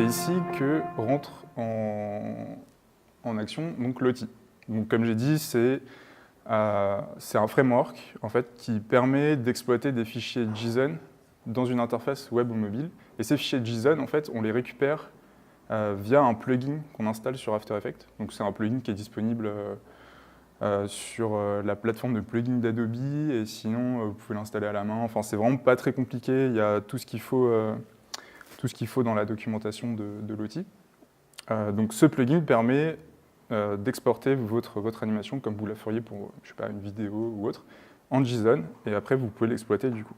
ici que rentre en action donc Lottie. Donc, comme j'ai dit, c'est un framework en fait, qui permet d'exploiter des fichiers JSON dans une interface web ou mobile. Et ces fichiers JSON, en fait, on les récupère via un plugin qu'on installe sur After Effects. Donc, c'est un plugin qui est disponible sur la plateforme de plugins d'Adobe, et sinon, vous pouvez l'installer à la main. Enfin, c'est vraiment pas très compliqué. Il y a tout ce qu'il faut dans la documentation de Lottie. Donc, ce plugin permet d'exporter votre animation comme vous la feriez pour, je sais pas, une vidéo ou autre, en JSON, et après vous pouvez l'exploiter du coup.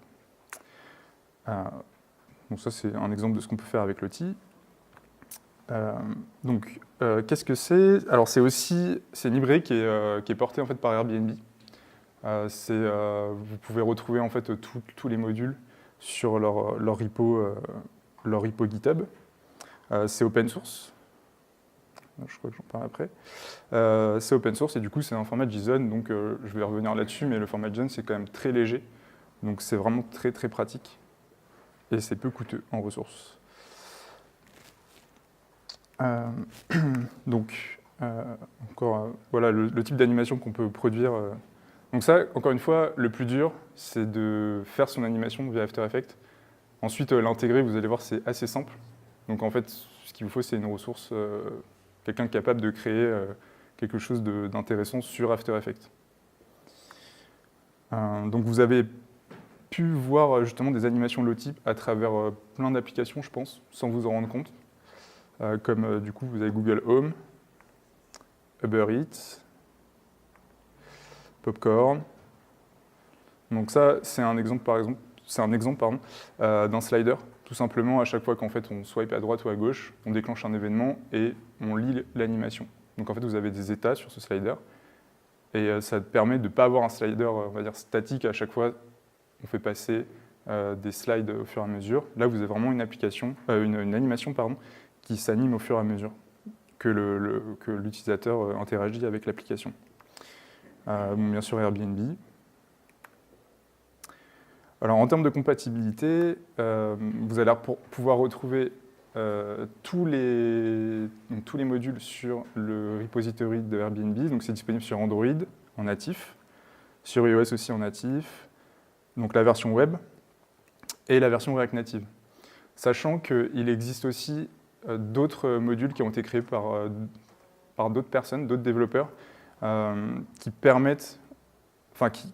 Donc ça c'est un exemple de ce qu'on peut faire avec Lottie. Qu'est-ce que c'est? Alors c'est une librairie qui est portée en fait par Airbnb. Vous pouvez retrouver en fait tous les modules sur leur repo GitHub. C'est open source. Je crois que j'en parle après. C'est open source et du coup c'est un format JSON, donc je vais revenir là-dessus, mais le format JSON c'est quand même très léger, donc c'est vraiment très très pratique et c'est peu coûteux en ressources. Voilà le type d'animation qu'on peut produire. Donc ça, encore une fois, le plus dur, c'est de faire son animation via After Effects. Ensuite, l'intégrer, vous allez voir, c'est assez simple. Donc en fait, ce qu'il vous faut, c'est une ressource, quelqu'un capable de créer quelque chose d'intéressant sur After Effects. Donc vous avez pu voir justement des animations Lottie à travers plein d'applications, je pense, sans vous en rendre compte. Comme du coup, vous avez Google Home, Uber Eats, Popcorn. Donc ça, c'est un exemple, d'un slider. Tout simplement, à chaque fois qu'en fait on swipe à droite ou à gauche, on déclenche un événement et on lit l'animation. Donc en fait, vous avez des états sur ce slider. Et ça permet de ne pas avoir un slider, on va dire, statique à chaque fois. On fait passer des slides au fur et à mesure. Là, vous avez vraiment une animation qui s'anime au fur et à mesure que l'utilisateur interagit avec l'application. Bien sûr, Airbnb. Alors, en termes de compatibilité, vous allez pouvoir retrouver tous les modules sur le repository de Airbnb. Donc, c'est disponible sur Android en natif, sur iOS aussi en natif, donc la version web et la version React Native. Sachant qu'il existe aussi d'autres modules qui ont été créés par d'autres personnes, d'autres développeurs, qui permettent,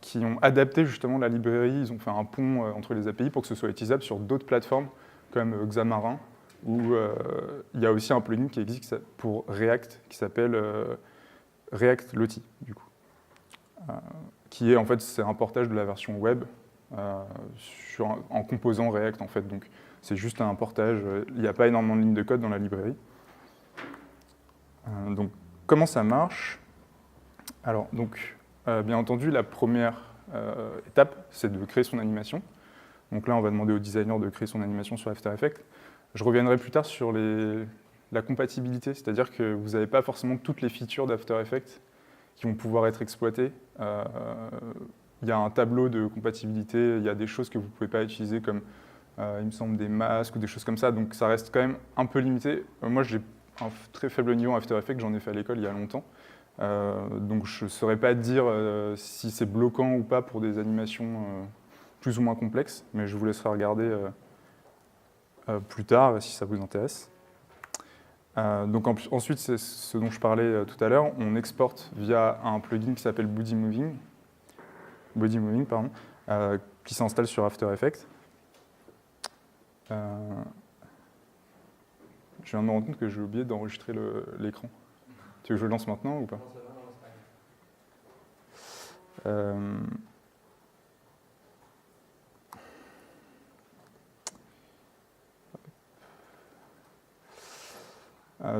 qui ont adapté justement la librairie. Ils ont fait un pont entre les API pour que ce soit utilisable sur d'autres plateformes comme Xamarin, où il y a aussi un plugin qui existe pour React qui s'appelle React Lottie, du coup. Qui est en fait, c'est un portage de la version web en composant React en fait. Donc c'est juste un portage, il n'y a pas énormément de lignes de code dans la librairie. Donc comment ça marche? Alors donc bien entendu, la première étape, c'est de créer son animation. Donc là, on va demander au designer de créer son animation sur After Effects. Je reviendrai plus tard sur la compatibilité, c'est-à-dire que vous n'avez pas forcément toutes les features d'After Effects qui vont pouvoir être exploitées. Il y a un tableau de compatibilité, il y a des choses que vous ne pouvez pas utiliser comme, il me semble, des masques ou des choses comme ça, donc ça reste quand même un peu limité. Moi, j'ai un très faible niveau en After Effects, j'en ai fait à l'école il y a longtemps. Donc je ne saurais pas dire si c'est bloquant ou pas pour des animations plus ou moins complexes, mais je vous laisserai regarder plus tard si ça vous intéresse. Donc ensuite, c'est ce dont je parlais tout à l'heure, on exporte via un plugin qui s'appelle Body Moving, qui s'installe sur After Effects. Je viens de me rendre compte que j'ai oublié d'enregistrer l'écran. Tu veux que je le lance maintenant ou pas?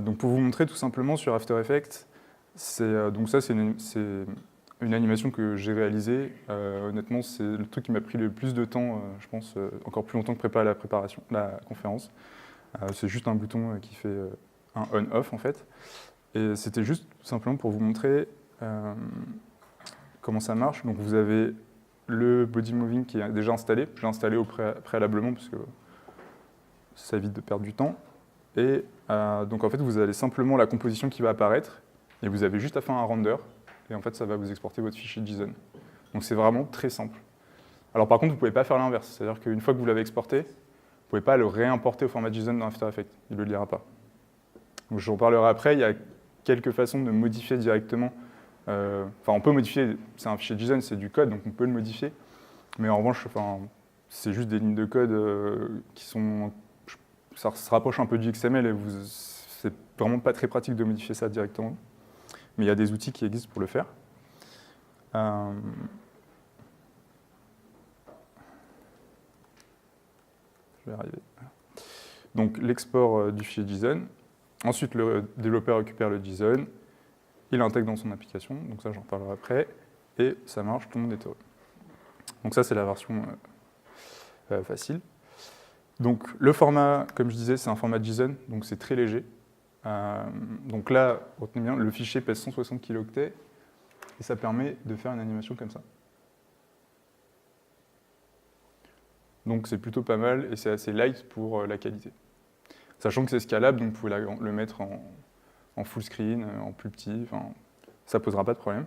Donc pour vous montrer tout simplement sur After Effects, donc ça c'est une animation que j'ai réalisée. Honnêtement, c'est le truc qui m'a pris le plus de temps, je pense, encore plus longtemps que préparer la conférence. C'est juste un bouton qui fait un on-off en fait. Et c'était juste tout simplement pour vous montrer comment ça marche. Donc vous avez le body moving qui est déjà installé. Je l'ai installé préalablement parce que ça évite de perdre du temps. Et donc en fait, vous avez simplement la composition qui va apparaître, et vous avez juste à faire un render, et en fait, ça va vous exporter votre fichier JSON. Donc c'est vraiment très simple. Alors par contre, vous ne pouvez pas faire l'inverse, c'est-à-dire qu'une fois que vous l'avez exporté, vous ne pouvez pas le réimporter au format JSON dans After Effects, il ne le lira pas. Donc j'en parlerai après, il y a quelques façons de modifier directement. Enfin, on peut modifier, c'est un fichier JSON, c'est du code, donc on peut le modifier. Mais en revanche, enfin, c'est juste des lignes de code qui sont... Ça se rapproche un peu du XML et c'est vraiment pas très pratique de modifier ça directement. Mais il y a des outils qui existent pour le faire. Je vais arriver. Donc l'export du fichier JSON. Ensuite, le développeur récupère le JSON. Il l'intègre dans son application. Donc ça, j'en parlerai après. Et ça marche, tout le monde est heureux. Donc ça, c'est la version facile. Donc le format, comme je disais, c'est un format JSON, donc c'est très léger. Donc là, retenez bien, le fichier pèse 160 kilooctets et ça permet de faire une animation comme ça. Donc c'est plutôt pas mal et c'est assez light pour la qualité. Sachant que c'est scalable, donc vous pouvez le mettre en full screen, en plus petit, ça ne posera pas de problème.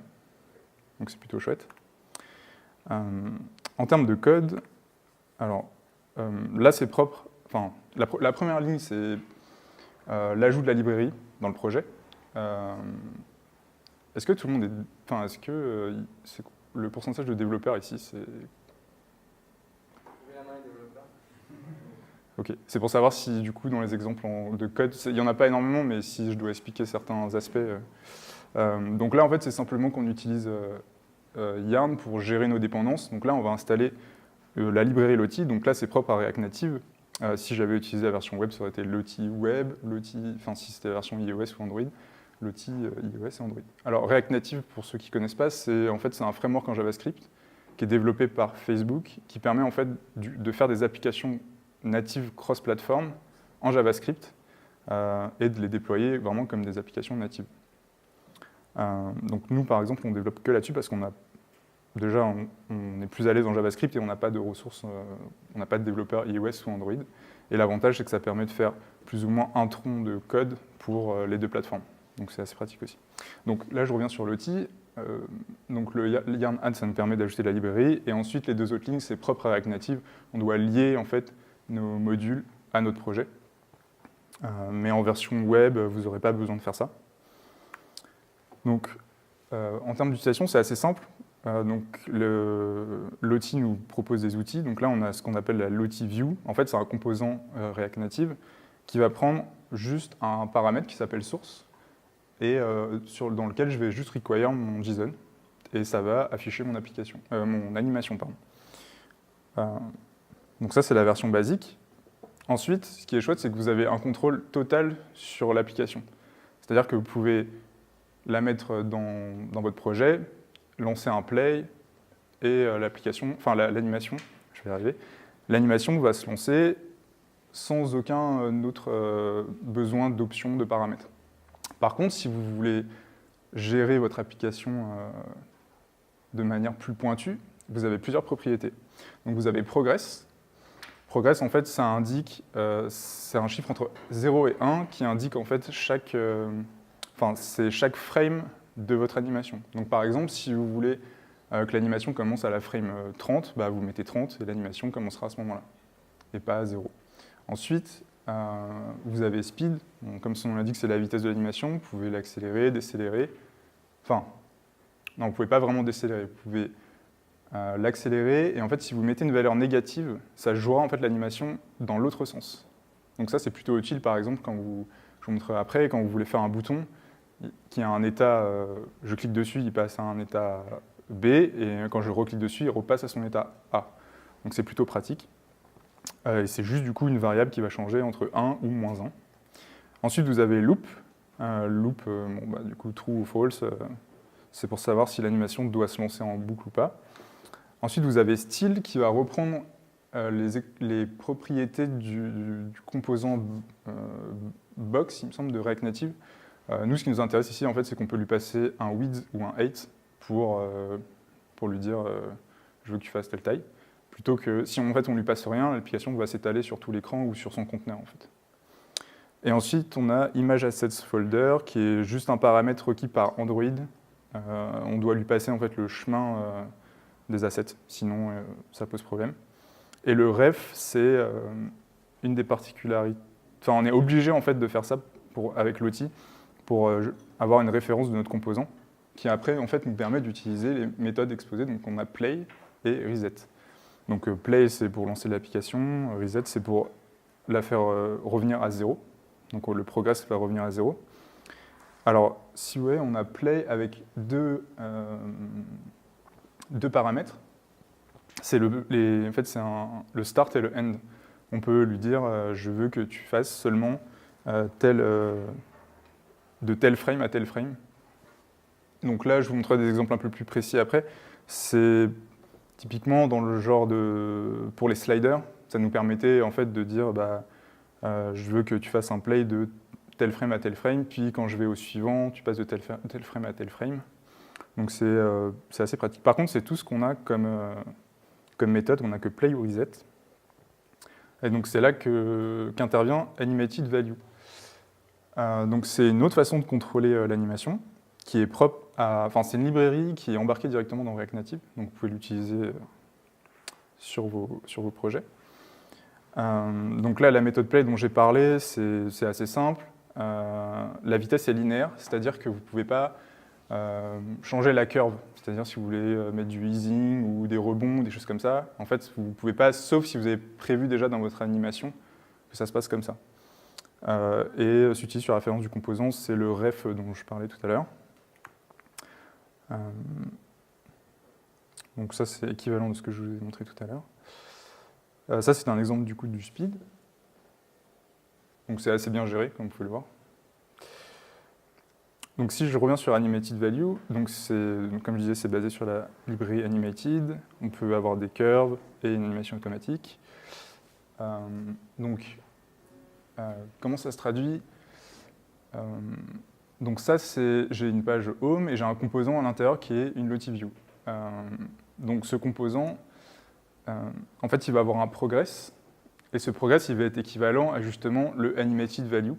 Donc c'est plutôt chouette. En termes de code, alors là c'est propre. Enfin, la première ligne c'est l'ajout de la librairie dans le projet. Est-ce que tout le monde est... Enfin, est-ce que le pourcentage de développeurs ici, c'est... Ok, c'est pour savoir si du coup dans les exemples de code, il n'y en a pas énormément, mais si je dois expliquer certains aspects. Donc là en fait c'est simplement qu'on utilise Yarn pour gérer nos dépendances. Donc là on va installer la librairie Lottie, donc là c'est propre à React Native. Si j'avais utilisé la version web, ça aurait été Lottie Web, Lottie, enfin si c'était la version iOS ou Android, Lottie iOS et Android. Alors React Native, pour ceux qui ne connaissent pas, c'est un framework en JavaScript qui est développé par Facebook, qui permet en fait de faire des applications natives cross-platform en JavaScript et de les déployer vraiment comme des applications natives. Donc nous, par exemple, on ne développe que là-dessus parce qu'on a déjà, on est plus à l'aise en JavaScript et on n'a pas de ressources, on n'a pas de développeurs iOS ou Android. Et l'avantage, c'est que ça permet de faire plus ou moins un tronc de code pour les deux plateformes. Donc c'est assez pratique aussi. Donc là, je reviens sur l'outil. Donc le Yarn Add, ça nous permet d'ajouter la librairie. Et ensuite, les deux autres lignes, c'est propre à React Native. On doit lier en fait nos modules à notre projet. Mais en version web, vous n'aurez pas besoin de faire ça. Donc, en termes d'utilisation, c'est assez simple. Donc, Lottie nous propose des outils. Donc là, on a ce qu'on appelle la Lottie View. En fait, c'est un composant React Native qui va prendre juste un paramètre qui s'appelle source et dans lequel je vais juste require mon JSON et ça va afficher mon application, mon animation, pardon. Donc ça, c'est la version basique. Ensuite, ce qui est chouette, c'est que vous avez un contrôle total sur l'application. C'est-à-dire que vous pouvez la mettre dans votre projet, lancer un play et l'application, enfin l'animation, je vais y arriver, l'animation va se lancer sans aucun autre besoin d'options, de paramètres. Par contre, si vous voulez gérer votre application de manière plus pointue, vous avez plusieurs propriétés. Donc vous avez Progress. Progress, en fait, ça indique, c'est un chiffre entre 0 et 1 qui indique en fait c'est chaque frame de votre animation. Donc par exemple, si vous voulez que l'animation commence à la frame 30, bah, vous mettez 30 et l'animation commencera à ce moment-là, et pas à 0. Ensuite, vous avez Speed, donc, comme son nom l'indique, c'est la vitesse de l'animation, vous pouvez l'accélérer, décélérer. Enfin, non, vous ne pouvez pas vraiment décélérer, vous pouvez l'accélérer, et en fait, si vous mettez une valeur négative, ça jouera en fait l'animation dans l'autre sens. Donc ça, c'est plutôt utile, par exemple, je vous montrerai après, quand vous voulez faire un bouton qui a un état, je clique dessus, il passe à un état B, et quand je reclique dessus, il repasse à son état A. Donc c'est plutôt pratique. Et c'est juste du coup une variable qui va changer entre 1 ou moins 1. Ensuite, vous avez loop. Loop, du coup, true ou false, c'est pour savoir si l'animation doit se lancer en boucle ou pas. Ensuite, vous avez style qui va reprendre les propriétés du composant box, il me semble, de React Native. Nous, ce qui nous intéresse ici, en fait, c'est qu'on peut lui passer un width ou un height pour lui dire je veux que tu fasses telle taille. Plutôt que si en fait on lui passe rien, l'application va s'étaler sur tout l'écran ou sur son conteneur en fait. Et ensuite, on a Image Assets Folder, qui est juste un paramètre requis par Android. On doit lui passer en fait le chemin des assets, sinon ça pose problème. Et le ref, c'est une des particularités. Enfin, on est obligé en fait de faire ça avec l'outil pour avoir une référence de notre composant, qui après en fait nous permet d'utiliser les méthodes exposées. Donc on a play et reset. Donc play c'est pour lancer l'application, reset c'est pour la faire revenir à 0. Donc le progress va revenir à 0. Alors si vous voyez, on a play avec deux paramètres. C'est en fait, c'est le start et le end. On peut lui dire je veux que tu fasses seulement de tel frame à tel frame. Donc là, je vous montrerai des exemples un peu plus précis après. C'est typiquement dans le genre pour les sliders, ça nous permettait en fait de dire je veux que tu fasses un play de tel frame à tel frame, puis quand je vais au suivant, tu passes de tel frame à tel frame. Donc c'est assez pratique. Par contre, c'est tout ce qu'on a comme méthode, on n'a que play ou reset. Et donc c'est là qu'intervient animated value. Donc c'est une autre façon de contrôler l'animation, qui est propre enfin c'est une librairie qui est embarquée directement dans React Native, donc vous pouvez l'utiliser sur vos projets. Donc là, la méthode play dont j'ai parlé, c'est assez simple. La vitesse est linéaire, c'est-à-dire que vous ne pouvez pas changer la curve. C'est-à-dire si vous voulez mettre du easing ou des rebonds, des choses comme ça, en fait, vous ne pouvez pas, sauf si vous avez prévu déjà dans votre animation que ça se passe comme ça. Et s'utilise sur la référence du composant, c'est le ref dont je parlais tout à l'heure. Donc ça, c'est équivalent de ce que je vous ai montré tout à l'heure. Ça, c'est un exemple du coup du speed. Donc c'est assez bien géré, comme vous pouvez le voir. Donc si je reviens sur Animated Value, donc comme je disais, c'est basé sur la librairie Animated. On peut avoir des curves et une animation automatique. Comment ça se traduit? Donc ça, j'ai une page Home et j'ai un composant à l'intérieur qui est une LotiView. Donc ce composant, en fait, il va avoir un progress. Et ce progress, il va être équivalent à justement le Animated Value.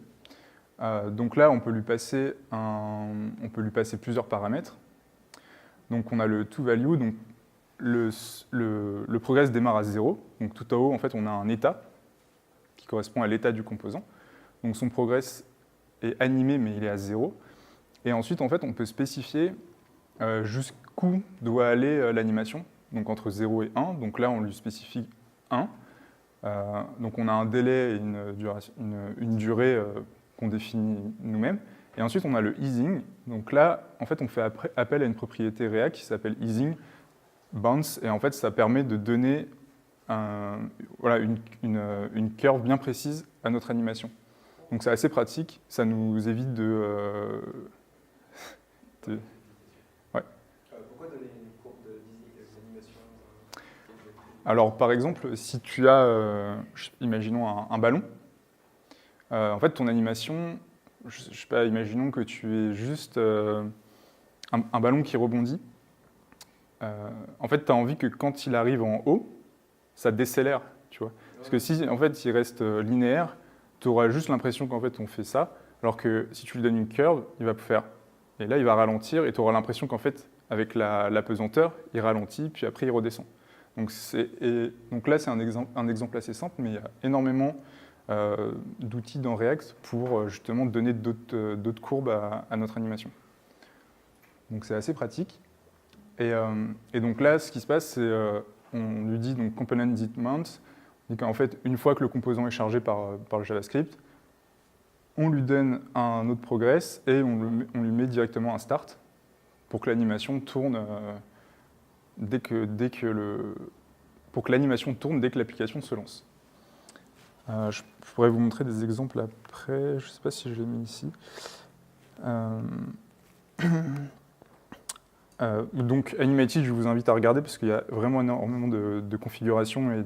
Donc là, on peut lui passer plusieurs paramètres. Donc on a le toValue, donc le progress démarre à 0. Donc tout en haut, en fait, on a un état qui correspond à l'état du composant. Donc son progress est animé, mais il est à 0. Et ensuite, en fait, on peut spécifier jusqu'où doit aller l'animation, donc entre 0 et 1. Donc là, on lui spécifie 1. Donc on a un délai et une durée qu'on définit nous-mêmes. Et ensuite, on a le easing. Donc là, en fait, on fait appel à une propriété React qui s'appelle easing bounce. Et en fait, ça permet de donner une curve bien précise à notre animation. Donc c'est assez pratique. Ça nous évite de Ouais. Pourquoi donner une courbe d'easing d'animation? Alors, par exemple, si tu as, imaginons un ballon, en fait, ton animation, je sais pas, imaginons que tu aies juste un ballon qui rebondit. En fait, tu as envie que quand il arrive en haut, ça décélère, tu vois. Parce que si, en fait, il reste linéaire, tu auras juste l'impression qu'en fait, on fait ça, alors que si tu lui donnes une curve, il va faire. Et là, il va ralentir, et tu auras l'impression qu'en fait, avec la pesanteur, il ralentit, puis après, il redescend. Donc là, c'est un exemple assez simple, mais il y a énormément d'outils dans React pour justement donner d'autres courbes à notre animation. Donc c'est assez pratique. Et donc là, ce qui se passe, c'est on lui dit donc component dit mount, on dit qu'en fait, une fois que le composant est chargé par le JavaScript, on lui donne un autre progress et on lui met directement un start pour que l'animation tourne pour que l'animation tourne dès que l'application se lance. Je pourrais vous montrer des exemples après, je ne sais pas si je l'ai mis ici. Donc Animated, je vous invite à regarder parce qu'il y a vraiment énormément de configurations et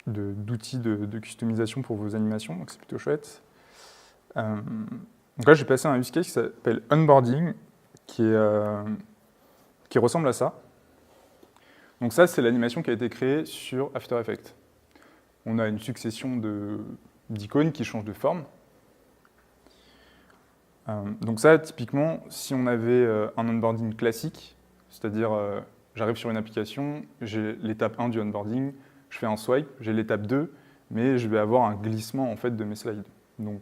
d'outils de customisation pour vos animations, donc c'est plutôt chouette. Donc là, j'ai passé un use case qui s'appelle Onboarding, qui ressemble à ça. Donc ça, c'est l'animation qui a été créée sur After Effects. On a une succession de d'icônes qui changent de forme. Donc ça, typiquement, si on avait un onboarding classique, c'est-à-dire j'arrive sur une application, j'ai l'étape 1 du onboarding, je fais un swipe, j'ai l'étape 2, mais je vais avoir un glissement en fait, de mes slides. Donc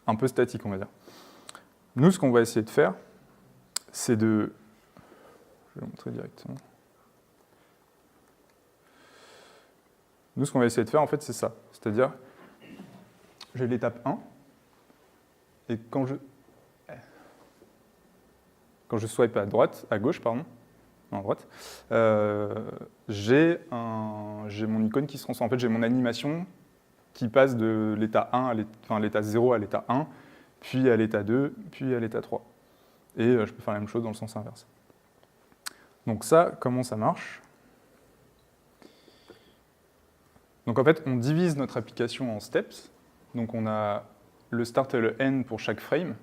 un peu statique, on va dire. Nous, ce qu'on va essayer de faire, c'est de... Je vais vous montrer directement. Nous, ce qu'on va essayer de faire, en fait, c'est ça. C'est-à-dire, j'ai l'étape 1, et quand je swipe à gauche, pardon, non, à droite, j'ai mon icône qui se transforme. En fait, j'ai mon animation qui passe de l'état 1 l'état 0 à l'état 1, puis à l'état 2, puis à l'état 3. Et je peux faire la même chose dans le sens inverse. Donc ça, comment ça marche? Donc en fait, on divise notre application en steps. Donc on a le start et le end pour chaque frame.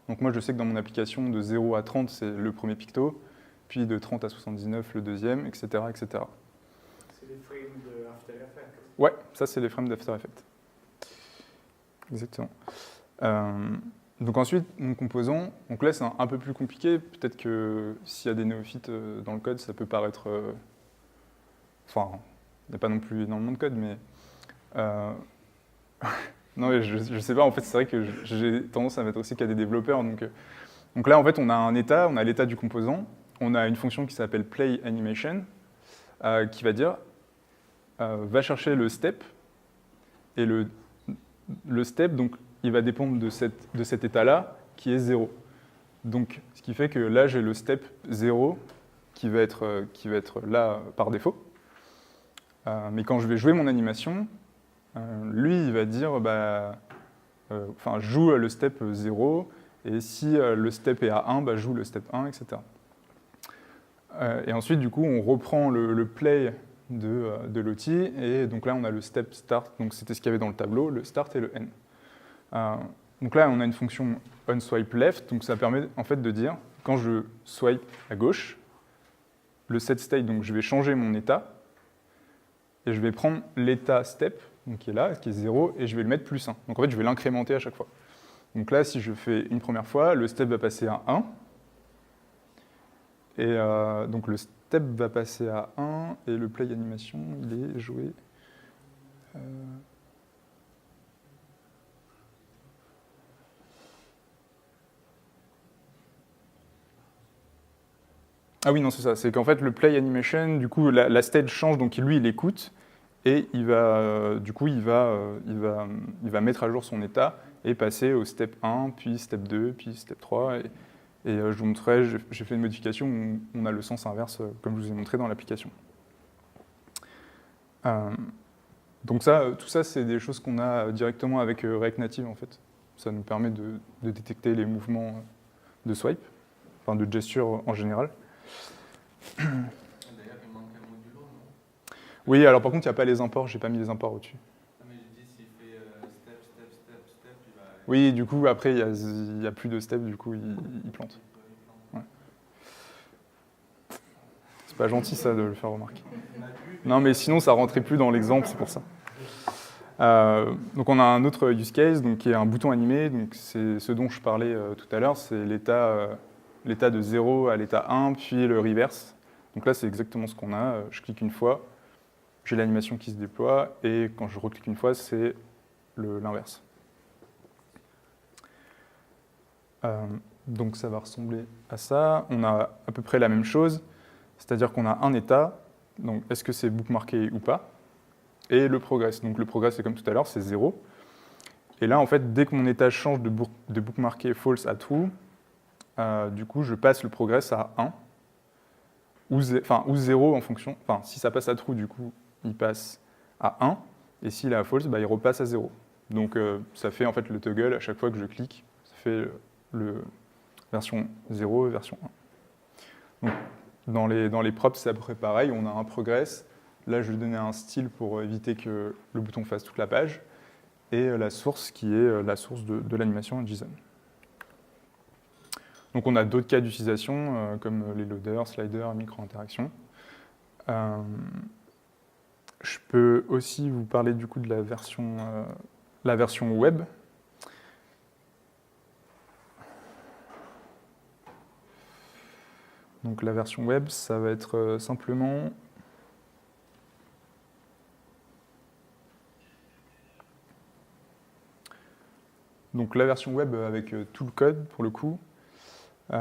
Donc moi, je sais que dans mon application, de 0 à 30, c'est le premier picto, puis de 30 à 79, le deuxième, etc. etc. C'est les frames de After Effects. Ouais, ça, c'est les frames d'After Effects. Exactement. Donc ensuite, mon composant, donc là, c'est un peu plus compliqué. Peut-être que s'il y a des néophytes dans le code, ça peut paraître... Enfin, il n'y a pas non plus énormément de code, mais... non, mais je sais pas, en fait, c'est vrai que j'ai tendance à mettre aussi qu'il y a des développeurs. Donc là, en fait, on a un état, on a l'état du composant, on a une fonction qui s'appelle playAnimation, qui va dire, va chercher le step, et le step, donc, il va dépendre de cet état-là, qui est 0. Donc, ce qui fait que là, j'ai le step 0, qui va être là par défaut. Mais quand je vais jouer mon animation, lui, il va dire, joue le step 0, et si le step est à 1, joue le step 1, etc. Et ensuite, du coup, on reprend le play de l'outil, et donc là, on a le step start, donc c'était ce qu'il y avait dans le tableau, le start et le end. Donc là, on a une fonction onSwipeLeft, donc ça permet en fait de dire, quand je swipe à gauche, le setState, donc je vais changer mon état, et je vais prendre l'état step, donc qui est là, qui est 0, et je vais le mettre plus 1. Donc en fait, je vais l'incrémenter à chaque fois. Donc là, si je fais une première fois, le step va passer à 1, et donc le step va passer à 1, et le play animation, il est joué... Ah oui, non, c'est ça. C'est qu'en fait, le play animation, du coup, la stage change, donc lui, il écoute, et il va mettre à jour son état et passer au step 1, puis step 2, puis step 3. Et je vous montrerai, j'ai fait une modification où on a le sens inverse, comme je vous ai montré dans l'application. Donc tout ça, c'est des choses qu'on a directement avec React Native, en fait. Ça nous permet de détecter les mouvements de swipe, enfin de gesture en général. D'ailleurs, il manque un modulo, non? Oui, alors par contre, il n'y a pas les imports, j'ai pas mis les imports au-dessus. Ah, mais je dis, s'il fait step, il va... Oui, du coup, après, il n'y a plus de step, du coup, il plante. Ouais. C'est pas gentil, ça, de le faire remarquer. Non, mais sinon, ça rentrait plus dans l'exemple, c'est pour ça. Donc on a un autre use case, donc, qui est un bouton animé. Donc c'est ce dont je parlais tout à l'heure, c'est l'état de 0 à l'état 1, puis le reverse. Donc là, c'est exactement ce qu'on a. Je clique une fois, j'ai l'animation qui se déploie, et quand je reclique une fois, c'est l'inverse. Donc ça va ressembler à ça. On a à peu près la même chose, c'est-à-dire qu'on a un état, donc est-ce que c'est bookmarké ou pas, et le progress. Donc le progress, c'est comme tout à l'heure, c'est 0. Et là, en fait, dès que mon état change de bookmarké false à true, du coup, je passe le progress à 1, ou 0 en fonction. Enfin, si ça passe à true, du coup, il passe à 1, et s'il est à false, il repasse à 0. Donc ça fait en fait le toggle à chaque fois que je clique, ça fait version 0 et version 1. Donc, dans les props, c'est à peu près pareil, on a un progress. Là, je vais donner un style pour éviter que le bouton fasse toute la page, et la source qui est la source de l'animation JSON. Donc on a d'autres cas d'utilisation, comme les loaders, sliders, micro-interactions. Je peux aussi vous parler du coup de la version web. Donc la version web, ça va être simplement donc la version web avec tout le code pour le coup. Ouais.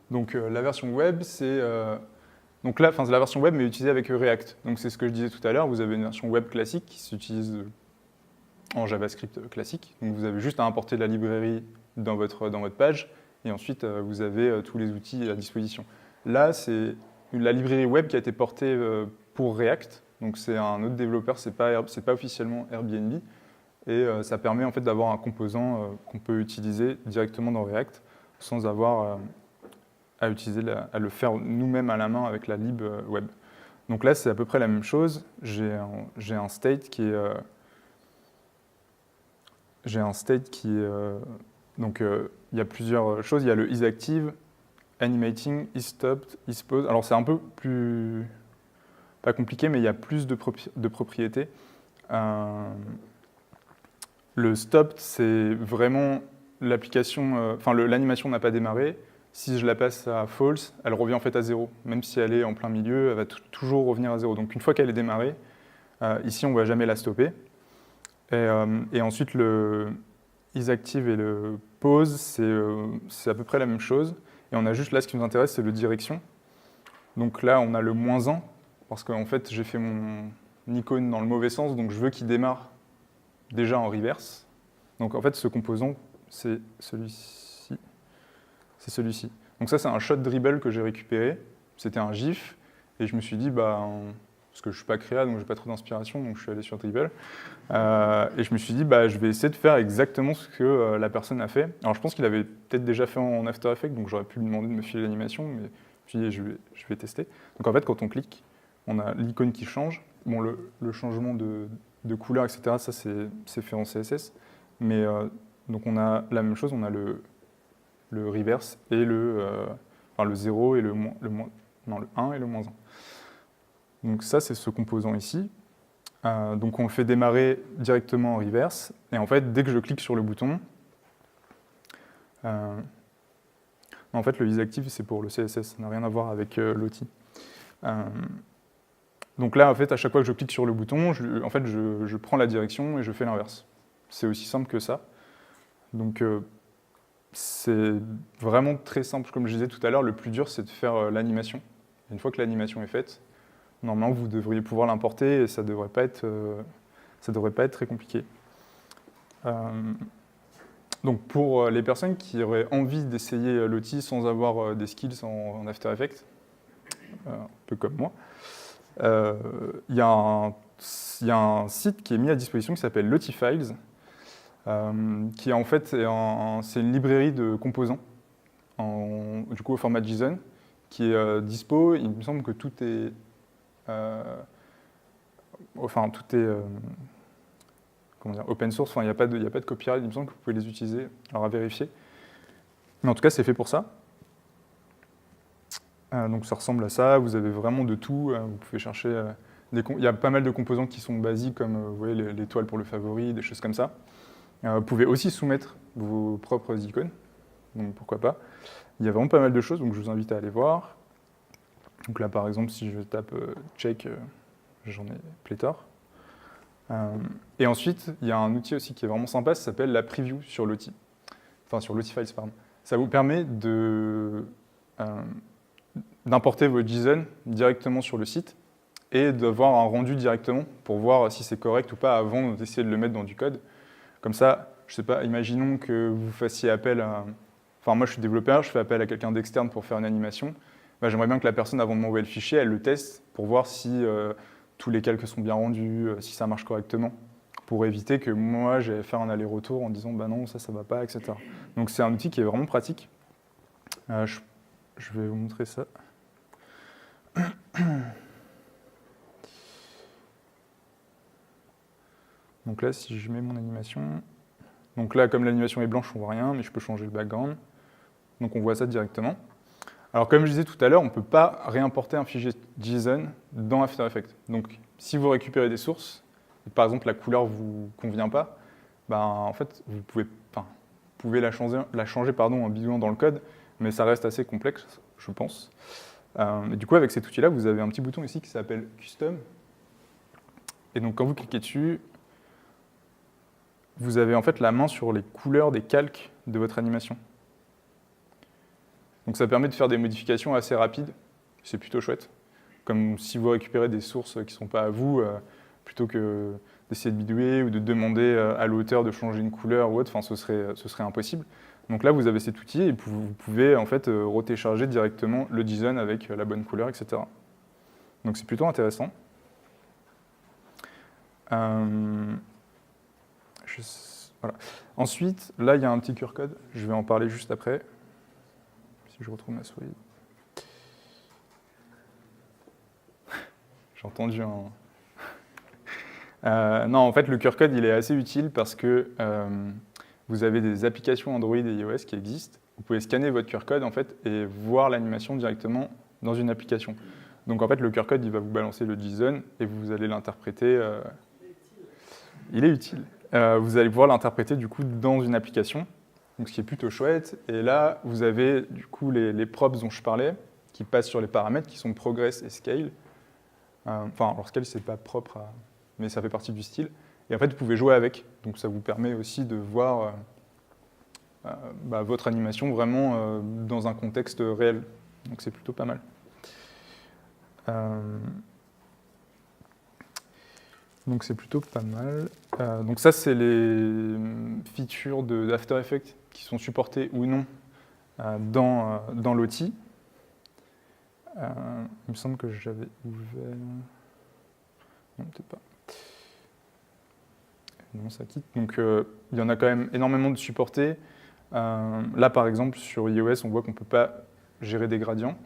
Donc la version web, c'est donc là, la version web mais utilisée avec React. Donc c'est ce que je disais tout à l'heure. Vous avez une version web classique qui s'utilise en JavaScript classique. Donc vous avez juste à importer la librairie dans votre page et ensuite vous avez tous les outils à disposition. Là, c'est la librairie web qui a été portée pour React. Donc c'est un autre développeur, c'est pas officiellement Airbnb. Et ça permet en fait d'avoir un composant qu'on peut utiliser directement dans React sans avoir à le faire nous-mêmes à la main avec la lib web. Donc là, c'est à peu près la même chose. J'ai un state qui est donc il y a plusieurs choses. Il y a le isActive, animating, isStopped, isPause. Alors c'est un peu plus pas compliqué, mais il y a plus de propriétés. Le stopped, c'est vraiment l'application, l'animation n'a pas démarré. Si je la passe à false, elle revient en fait à 0. Même si elle est en plein milieu, elle va toujours revenir à 0. Donc une fois qu'elle est démarrée, ici on ne va jamais la stopper. Et ensuite le isActive et le pause, c'est à peu près la même chose. Et on a juste là, ce qui nous intéresse, c'est le direction. Donc là, on a le -1, parce qu'en fait, j'ai fait mon icône dans le mauvais sens, donc je veux qu'il démarre déjà en reverse. Donc en fait, ce composant, c'est celui-ci. C'est celui-ci. Donc ça, c'est un shot dribble que j'ai récupéré. C'était un GIF. Et je me suis dit, parce que je ne suis pas créa, donc je n'ai pas trop d'inspiration, donc je suis allé sur Dribble. Et je me suis dit, je vais essayer de faire exactement ce que la personne a fait. Alors je pense qu'il avait peut-être déjà fait en After Effects, donc j'aurais pu lui demander de me filer l'animation, mais puis je vais tester. Donc en fait, quand on clique, on a l'icône qui change. Bon, le changement de couleur, etc., ça c'est fait en CSS. Mais donc on a la même chose, on a le reverse et le 0 et le 1 et le -1. Donc ça, c'est ce composant ici. Donc on le fait démarrer directement en reverse. Et en fait, dès que je clique sur le bouton, en fait, le isActive, c'est pour le CSS, ça n'a rien à voir avec l'outil. Donc là, en fait, à chaque fois que je clique sur le bouton, je prends la direction et je fais l'inverse. C'est aussi simple que ça. Donc c'est vraiment très simple. Comme je disais tout à l'heure, le plus dur, c'est de faire l'animation. Une fois que l'animation est faite, normalement, vous devriez pouvoir l'importer et ça ne devrait pas être très compliqué. Donc pour les personnes qui auraient envie d'essayer l'outil sans avoir des skills en After Effects, un peu comme moi, il y a un site qui est mis à disposition qui s'appelle Lotifiles, qui en fait c'est une librairie de composants du coup au format JSON qui est dispo. Il me semble que tout est open source, il n'y a pas de copyright, il me semble que vous pouvez les utiliser, alors à vérifier. Mais en tout cas, c'est fait pour ça. Donc ça ressemble à ça, vous avez vraiment de tout, vous pouvez chercher, il y a pas mal de composants qui sont basiques, comme vous voyez l'étoile pour le favori, des choses comme ça. Vous pouvez aussi soumettre vos propres icônes, donc pourquoi pas. Il y a vraiment pas mal de choses, donc je vous invite à aller voir. Donc là, par exemple, si je tape check, j'en ai pléthore. Et ensuite, il y a un outil aussi qui est vraiment sympa, ça s'appelle la preview sur l'outil. Enfin, sur Lotifiles, pardon. Ça vous permet d'importer vos JSON directement sur le site et d'avoir un rendu directement pour voir si c'est correct ou pas avant d'essayer de le mettre dans du code. Comme ça, je sais pas, imaginons que vous fassiez appel à... Enfin, moi, je suis développeur, je fais appel à quelqu'un d'externe pour faire une animation. J'aimerais bien que la personne, avant de m'envoyer le fichier, elle le teste pour voir si tous les calques sont bien rendus, si ça marche correctement, pour éviter que moi, j'aille faire un aller-retour en disant « bah non, ça va pas », etc. Donc c'est un outil qui est vraiment pratique. Je vais vous montrer ça. Donc là, si je mets mon animation... Donc là, comme l'animation est blanche, on voit rien, mais je peux changer le background. Donc on voit ça directement. Alors comme je disais tout à l'heure, on ne peut pas réimporter un fichier JSON dans After Effects. Donc si vous récupérez des sources, et par exemple la couleur ne vous convient pas, ben, en fait vous pouvez la changer en bidouillant dans le code, mais ça reste assez complexe, je pense. Et du coup, avec cet outil-là, vous avez un petit bouton ici qui s'appelle Custom. Et donc quand vous cliquez dessus, vous avez en fait la main sur les couleurs des calques de votre animation. Donc ça permet de faire des modifications assez rapides, c'est plutôt chouette. Comme si vous récupérez des sources qui ne sont pas à vous, plutôt que d'essayer de bidouiller ou de demander à l'auteur de changer une couleur ou autre, enfin, ce serait impossible. Donc là, vous avez cet outil et vous pouvez en fait retécharger directement le JSON avec la bonne couleur, etc. Donc c'est plutôt intéressant. Voilà. Ensuite, là, il y a un petit QR code. Je vais en parler juste après. Si je retrouve ma souris. J'ai entendu un... non, en fait, le QR code, il est assez utile parce que vous avez des applications Android et iOS qui existent. Vous pouvez scanner votre QR code en fait, et voir l'animation directement dans une application. Donc, en fait, le QR code, il va vous balancer le JSON et vous allez l'interpréter. Il est utile. Vous allez pouvoir l'interpréter du coup dans une application, donc ce qui est plutôt chouette. Et là, vous avez du coup les props dont je parlais, qui passent sur les paramètres, qui sont progress et scale. Enfin, alors scale, c'est pas propre, mais ça fait partie du style. Et en fait, vous pouvez jouer avec. Donc ça vous permet aussi de voir votre animation vraiment dans un contexte réel. Donc c'est plutôt pas mal. Donc c'est plutôt pas mal. Donc ça, c'est les features d'After Effects qui sont supportées ou non dans l'outil. Il me semble que j'avais ouvert... Non, peut-être pas. Non, ça quitte. Donc il y en a quand même énormément de supportés. Là, par exemple, sur iOS, on voit qu'on ne peut pas gérer des gradients.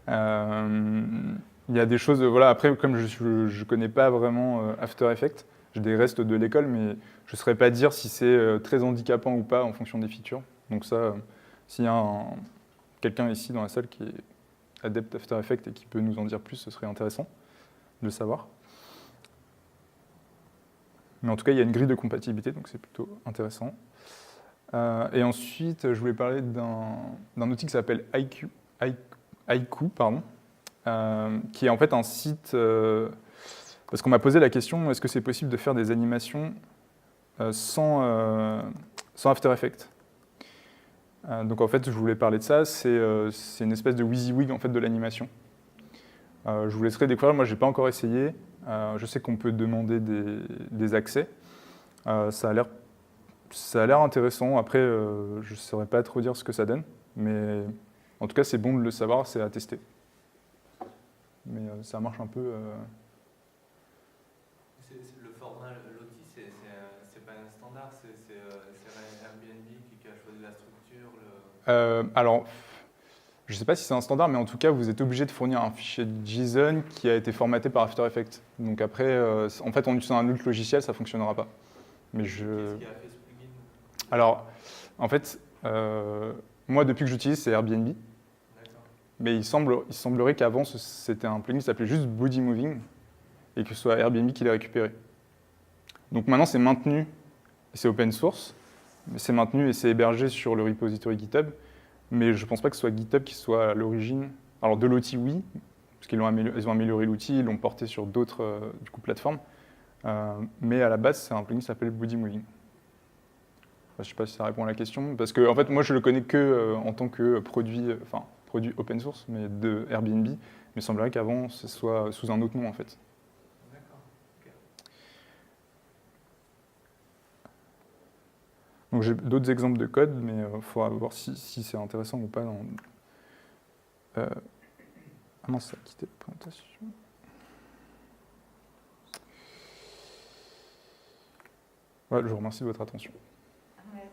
Il y a des choses, voilà, après, comme je ne connais pas vraiment After Effects, j'ai des restes de l'école, mais je ne saurais pas dire si c'est très handicapant ou pas en fonction des features. Donc ça, s'il y a quelqu'un ici dans la salle qui est adepte After Effects et qui peut nous en dire plus, ce serait intéressant de le savoir. Mais en tout cas, il y a une grille de compatibilité, donc c'est plutôt intéressant. Et ensuite, je voulais parler d'un outil qui s'appelle Haiku, pardon. Qui est en fait un site, parce qu'on m'a posé la question, est-ce que c'est possible de faire des animations sans After Effects? Donc en fait, je voulais parler de ça, c'est une espèce de WYSIWYG en fait, de l'animation. Je vous laisserai découvrir, moi je n'ai pas encore essayé, je sais qu'on peut demander des accès, ça a l'air intéressant, après je ne saurais pas trop dire ce que ça donne, mais en tout cas c'est bon de le savoir, c'est à tester. Mais ça marche un peu. Le format, l'outil, c'est pas un standard, c'est Airbnb qui a choisi la structure. Alors, je ne sais pas si c'est un standard, mais en tout cas, vous êtes obligé de fournir un fichier JSON qui a été formaté par After Effects. Donc après, en fait, en utilisant un autre logiciel, ça ne fonctionnera pas. Mais Qu'est-ce qui a fait ce plugin? Alors, en fait, moi, depuis que j'utilise, c'est Airbnb. Mais il semblerait qu'avant, c'était un plugin qui s'appelait juste Body Moving et que ce soit Airbnb qui l'ait récupéré. Donc maintenant, c'est maintenu, c'est open source, c'est maintenu et c'est hébergé sur le repository GitHub, mais je ne pense pas que ce soit GitHub qui soit à l'origine. Alors de l'outil, oui, parce qu'ils ont amélioré l'outil, ils l'ont porté sur d'autres plateformes, mais à la base, c'est un plugin qui s'appelle Body Moving. Je ne sais pas si ça répond à la question, parce que en fait, moi, je le connais que en tant que produit open source, mais de Airbnb, mais il semblerait qu'avant, ce soit sous un autre nom, en fait. D'accord. Okay. Donc j'ai d'autres exemples de code, mais il faudra voir si c'est intéressant ou pas. Ah non, ça a quitté la présentation. Ouais, je vous remercie de votre attention. Merci.